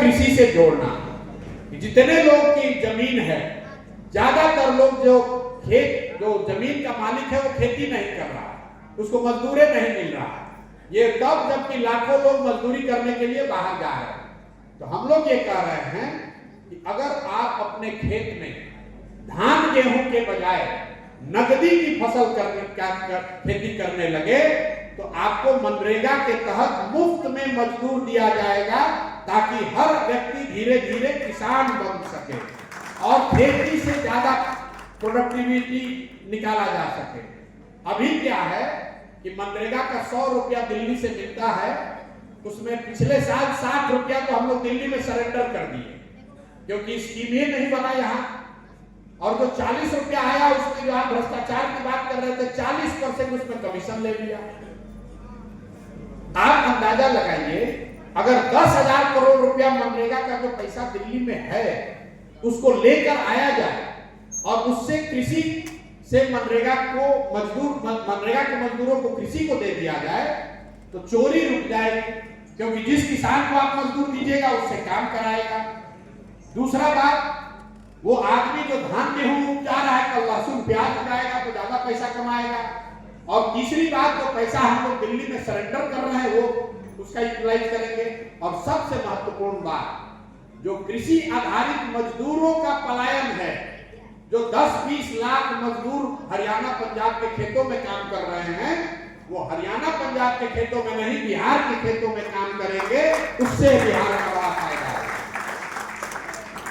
कृषि से जोड़ना। जितने लोग की जमीन है, ज्यादातर लोग जो जमीन का मालिक है वो खेती नहीं कर रहा, उसको मजदूरी नहीं मिल रहा। ये तब जबकि लाखों लोग मजदूरी करने के लिए बाहर जा रहे हैं। तो हम लोग ये कह रहे हैं कि अगर आप अपने खेत में धान गेहूं के बजाय नकदी की फसल खेती करने लगे तो आपको मनरेगा के तहत मुफ्त में मजदूर दिया जाएगा, ताकि हर व्यक्ति धीरे धीरे किसान बन सके और खेती से ज्यादा प्रोडक्टिविटी निकाला जा सके। अभी क्या है कि मनरेगा का 100 रुपया दिल्ली से मिलता है, उसमें पिछले साल 60 रुपया तो हम लोग दिल्ली में सरेंडर कर दिए, क्योंकि स्कीम ही नहीं बना यहाँ। और जो 40 रुपया आया उसमें जो आप भ्रष्टाचार की बात कर रहे थे, 40% उसमें कमीशन ले लिया। आप अंदाजा लगाइए, अगर 10,000 करोड़ रुपया मनरेगा का जो पैसा दिल्ली में है उसको लेकर आया जाए और उससे कृषि से मनरेगा के मजदूरों को कृषि को दे दिया जाए तो चोरी रुक जाएगी, क्योंकि जिस किसान को आप मजदूर दीजिएगा उससे काम कराएगा। दूसरा बात, वो आदमी जो धान गेहूं उपजा रहा है कल लहसुन प्याज उगाएगा तो ज्यादा पैसा कमाएगा। और तीसरी बात, जो पैसा हम लोग दिल्ली में सरेंडर कर रहे हैं वो उसका यूटिलाइज करेंगे। और सबसे महत्वपूर्ण बात, जो कृषि आधारित मजदूरों का पलायन है, जो 10-20 लाख मजदूर हरियाणा पंजाब के खेतों में काम कर रहे हैं, वो हरियाणा पंजाब के खेतों में नहीं बिहार के खेतों में काम करेंगे, उससे बिहार का बड़ा फायदा है।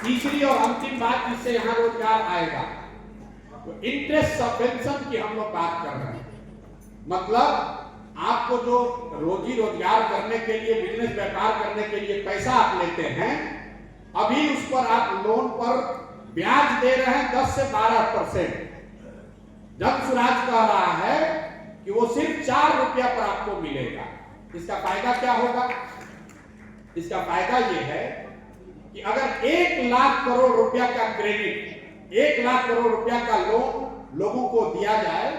तीसरी और अंतिम बात जिससे यहाँ रोजगार आएगा, तो इंटरेस्ट सबवेंशन की हम लोग बात कर रहे हैं। मतलब आपको जो रोजी रोजगार करने के लिए, बिजनेस व्यापार करने के लिए पैसा आप लेते हैं, अभी उस पर आप लोन पर ब्याज दे रहे हैं 10 से 12%। जन स्वराज कह रहा है कि वो सिर्फ 4 रुपया पर आपको मिलेगा। इसका फायदा क्या होगा? इसका फायदा ये है कि अगर 1 लाख करोड़ रुपया का क्रेडिट, 1 लाख करोड़ रुपया का लोन लोगों को दिया जाए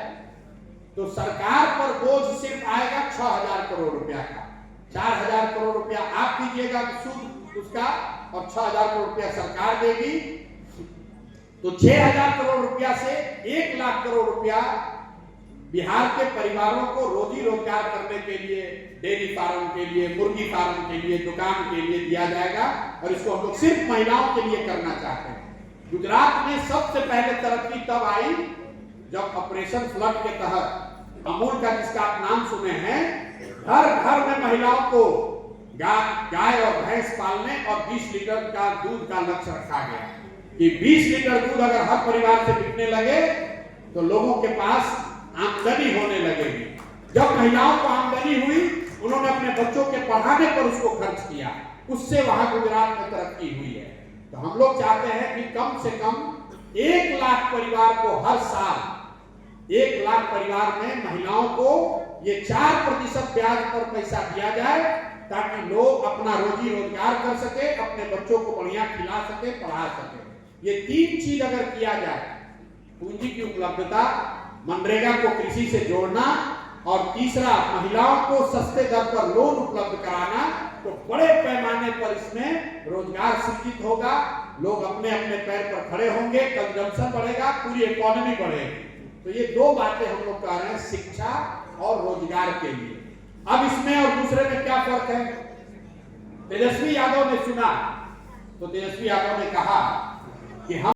तो सरकार पर बोझ सिर्फ आएगा 6,000 करोड़ रुपया का। 4,000 करोड़ रुपया आप दीजिएगा सूद उसका और 6,000 करोड़ रुपया सरकार देगी, तो 6,000 करोड़ रुपया से 1 लाख करोड़ रुपया बिहार के परिवारों को रोजी रोजगार करने के लिए, डेयरी फार्म के लिए, मुर्गी फार्म के लिए, दुकान के लिए दिया जाएगा। और इसको हम लोग सिर्फ महिलाओं के लिए करना चाहते हैं। गुजरात में सबसे पहले तरक्की तब आई जब ऑपरेशन फ्लड के तहत अमूल का, जिसका आप नाम सुने हैं, घर घर में महिलाओं को गाय और भैंस पालने और 20 लीटर का दूध का लक्ष्य रखा गया कि 20 लीटर दूध अगर हर परिवार से बिकने लगे तो लोगों के पास आमदनी होने लगेगी। जब महिलाओं को आमदनी हुई, उन्होंने अपने बच्चों के पढ़ाने पर उसको खर्च किया, उससे वहां गुजरात में तरक्की हुई है। तो हम लोग चाहते हैं कि कम से कम 1 लाख परिवार को हर साल, 1 लाख परिवार में महिलाओं को ये 4% ब्याज पर पैसा दिया जाए, ताकि लोग अपना रोजी रोजगार कर सके, अपने बच्चों को बढ़िया खिला सके, पढ़ा सके। ये 3 चीज अगर किया जाए, पूंजी की उपलब्धता, मनरेगा को कृषि से जोड़ना और तीसरा महिलाओं को सस्ते दर पर लोन उपलब्ध कराना, तो बड़े पैमाने पर इसमें रोजगार सृजित होगा, लोग अपने अपने पैर पर खड़े होंगे, कंजम्पशन बढ़ेगा, पूरी इकोनॉमी बढ़ेगी। तो ये 2 बातें हम लोग कह रहे हैं शिक्षा और रोजगार के लिए। अब इसमें और दूसरे में क्या फर्क है? तेजस्वी यादव ने सुना तो तेजस्वी यादव ने कहा कि हम